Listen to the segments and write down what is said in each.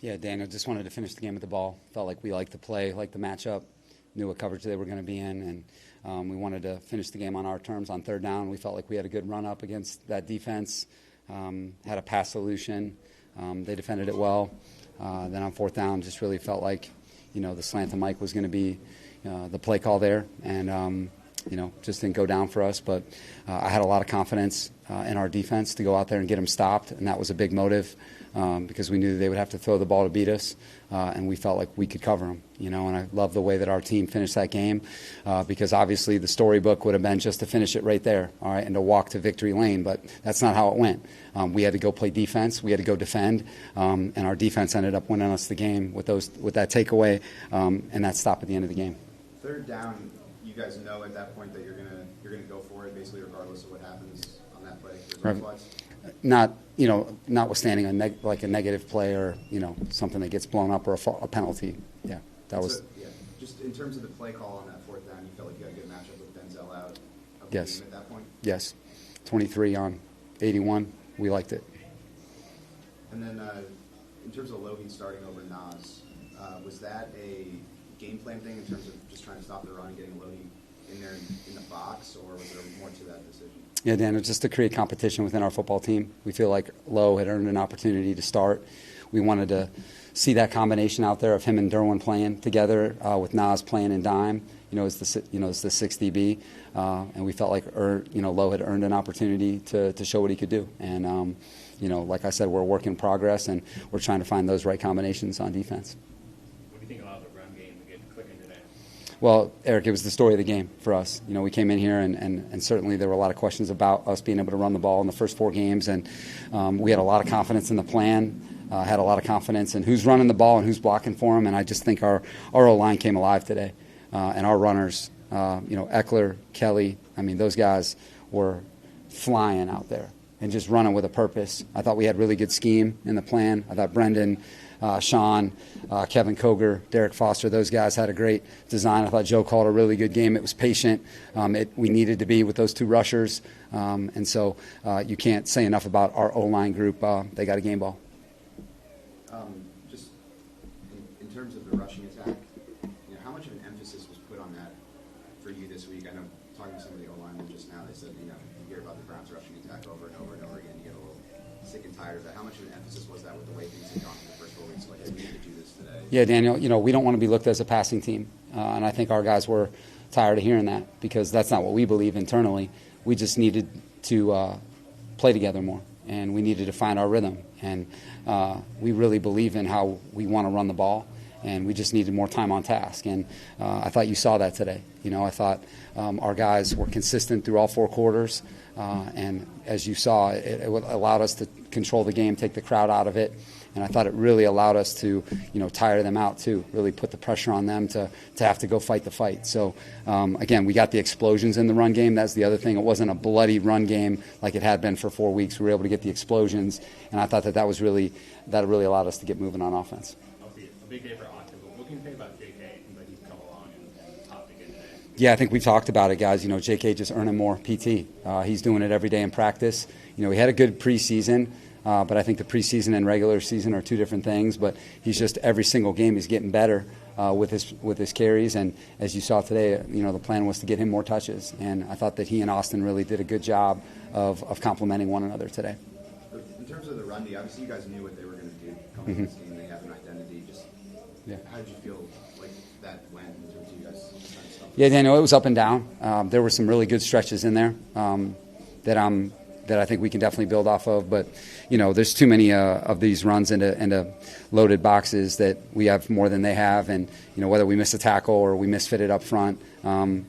Yeah, Daniel, just wanted to finish the game with the ball. Felt like we liked the play, liked the matchup, knew what coverage they were going to be in, and we wanted to finish the game on our terms on third down. We felt like we had a good run-up against that defense, had a pass solution. They defended it well. Then on fourth down, just really felt like, the slant to Mike was going to be the play call there, and, just didn't go down for us. But I had a lot of confidence in our defense to go out there and get them stopped, and that was a big motive. Because we knew they would have to throw the ball to beat us, and we felt like we could cover them, and I love the way that our team finished that game, because obviously the storybook would have been just to finish it right there, all right, and to walk to victory lane, but that's not how it went. We had to go play defense, we had to go defend, and our defense ended up winning us the game with that takeaway, and that stop at the end of the game. Third down, you guys know at that point that you're gonna go for it, basically regardless of what happens on that play. Notwithstanding a negative play or something that gets blown up or a penalty. Yeah, that was. Just in terms of the play call on that fourth down, you felt like you had a good matchup with Denzel out of the yes. game at that point. Yes, 23 on 81. We liked it. And then in terms of Logan starting over Nas, was that a game plan thing in terms of just trying to stop the run and getting Logan in there in the box, or was there more to that decision? Yeah, Dan, it's just to create competition within our football team. We feel like Lowe had earned an opportunity to start. We wanted to see that combination out there of him and Derwin playing together with Nas playing in dime, as the 6th DB. And we felt like Lowe had earned an opportunity to show what he could do. And, like I said, we're a work in progress, and we're trying to find those right combinations on defense. What do you think about the run game to get clicking today? Well, Eric, it was the story of the game for us. We came in here, and certainly there were a lot of questions about us being able to run the ball in the first 4 games, and we had a lot of confidence in the plan, had a lot of confidence in who's running the ball and who's blocking for them, and I just think our O-line came alive today, and our runners, Eckler, Kelly, those guys were flying out there and just running with a purpose. I thought we had really good scheme in the plan. I thought Brendan, Sean, Kevin Koger, Derek Foster, those guys had a great design. I thought Joe called a really good game. It was patient. We needed to be with those 2 rushers. And so you can't say enough about our O-line group. They got a game ball. Just in terms of the rushing attack, how much of an emphasis was put on that for you this week? I know talking to some of the O-linemen just now, they said, you hear about the Browns rushing attack over and over and over again. You get a little sick and tired of that. How much of an emphasis was that with the way things had gone for the first 4 weeks? Like, we need to do this today. Yeah, Daniel, we don't want to be looked as a passing team. And I think our guys were tired of hearing that, because that's not what we believe internally. We just needed to play together more, and we needed to find our rhythm. And we really believe in how we want to run the ball, and we just needed more time on task. And I thought you saw that today. I thought our guys were consistent through all 4 quarters, and as you saw, it allowed us to control the game, take the crowd out of it. And I thought it really allowed us to, tire them out too, really put the pressure on them to have to go fight the fight. So, again, we got the explosions in the run game. That's the other thing. It wasn't a bloody run game like it had been for 4 weeks. We were able to get the explosions, and I thought that really allowed us to get moving on offense. A big day for Austin, but what can you think about J.K.? It seems like he's come along and popped again today. Yeah, I think we talked about it, guys. J.K. just earning more PT. He's doing it every day in practice. He had a good preseason. But I think the preseason and regular season are 2 different things. But he's just every single game he's getting better with his carries. And as you saw today, the plan was to get him more touches. And I thought that he and Austin really did a good job of complementing one another today. In terms of the run D, obviously you guys knew what they were going to do coming into this game. They have an identity. How did you feel like that went in terms of you guys trying to stop? Yeah, Daniel, it was up and down. There were some really good stretches in there that I think we can definitely build off of. But, there's too many of these runs into loaded boxes that we have more than they have. And, whether we miss a tackle or we misfitted up front,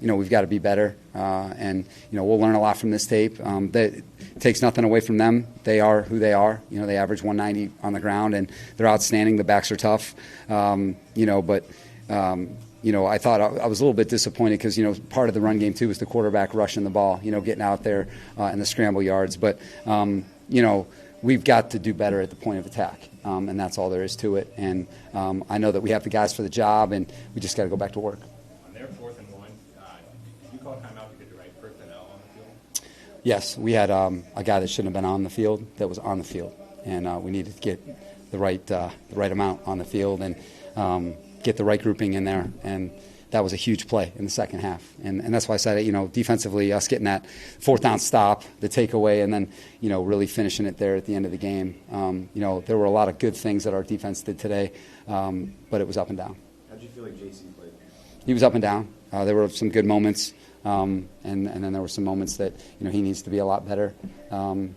we've got to be better. And, we'll learn a lot from this tape. It takes nothing away from them. They are who they are. They average 190 on the ground, and they're outstanding. The backs are tough. I thought I was a little bit disappointed because, part of the run game, too, was the quarterback rushing the ball, getting out there in the scramble yards. But, we've got to do better at the point of attack, and that's all there is to it. And I know that we have the guys for the job, and we just got to go back to work. On their 4th and 1, did you call timeout to get the right personnel on the field? Yes, we had a guy that shouldn't have been on the field that was on the field, and we needed to get the right amount on the field and get the right grouping in there. And that was a huge play in the second half. And that's why I said, defensively, us getting that fourth down stop, the takeaway, and then, really finishing it there at the end of the game. There were a lot of good things that our defense did today, but it was up and down. How did you feel like JC played? He was up and down. There were some good moments, and then there were some moments that, he needs to be a lot better.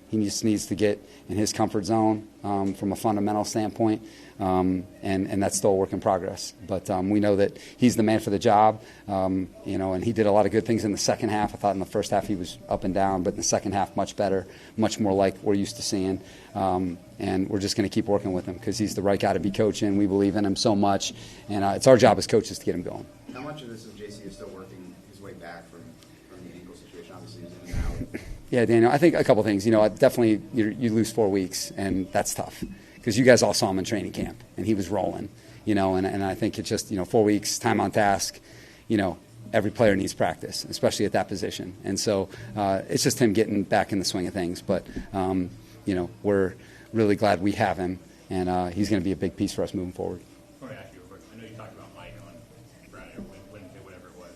He just needs to get in his comfort zone from a fundamental standpoint, and that's still a work in progress. But we know that he's the man for the job, and he did a lot of good things in the second half. I thought in the first half he was up and down, but in the second half much better, much more like we're used to seeing. And we're just going to keep working with him because he's the right guy to be coaching. We believe in him so much, and it's our job as coaches to get him going. How much of this is JC is still working his way back from the ankle situation? Obviously, he's in and out. Yeah, Daniel, I think a couple things. Definitely you lose 4 weeks, and that's tough because you guys all saw him in training camp, and he was rolling, and I think it's just, 4 weeks, time on task, every player needs practice, especially at that position. And so it's just him getting back in the swing of things. But, we're really glad we have him, and he's going to be a big piece for us moving forward. I want to ask you real quick. I know you talked about Mike on Friday or Wednesday, whatever it was.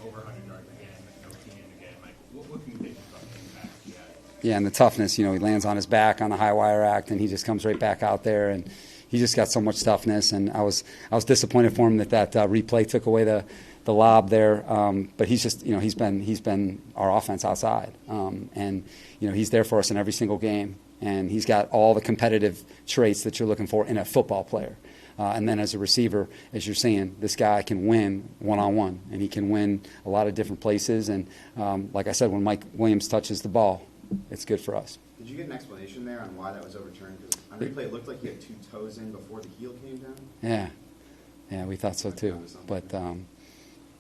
Over 100 yards again, no team in again. Mike, what can you take from him back? Yeah, and the toughness. He lands on his back on the high wire act, and he just comes right back out there, and he just got so much toughness. And I was disappointed for him that replay took away the lob there. But he's just he's been our offense outside, and he's there for us in every single game. And he's got all the competitive traits that you're looking for in a football player. And then as a receiver, as you're saying, this guy can win one-on-one, and he can win a lot of different places. And like I said, when Mike Williams touches the ball, it's good for us. Did you get an explanation there on why that was overturned? Because on replay, it looked like he had 2 toes in before the heel came down. Yeah, we thought so too. But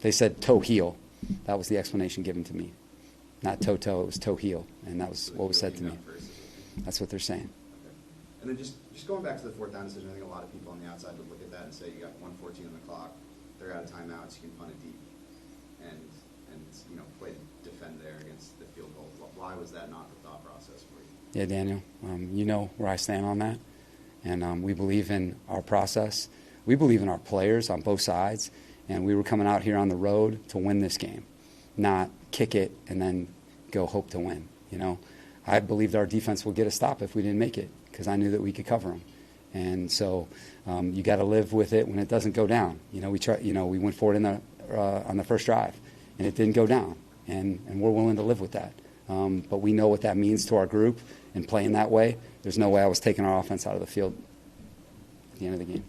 they said toe-heel. That was the explanation given to me. Not toe-toe, it was toe-heel. And that was what was said to me. That's what they're saying. Okay. And then just going back to the fourth down decision, I think a lot of people on the outside would look at that and say, you got 1:14 on the clock, they're out of timeouts, you can punt it deep, and play defend there against the field goal. Why was that not the thought process for you? Yeah, Daniel, you know where I stand on that, and we believe in our process. We believe in our players on both sides, and we were coming out here on the road to win this game, not kick it and then go hope to win. I believed our defense would get a stop if we didn't make it because I knew that we could cover them. And so you got to live with it when it doesn't go down. We went forward on the first drive, and it didn't go down, and we're willing to live with that. But we know what that means to our group, and playing that way, there's no way I was taking our offense out of the field at the end of the game.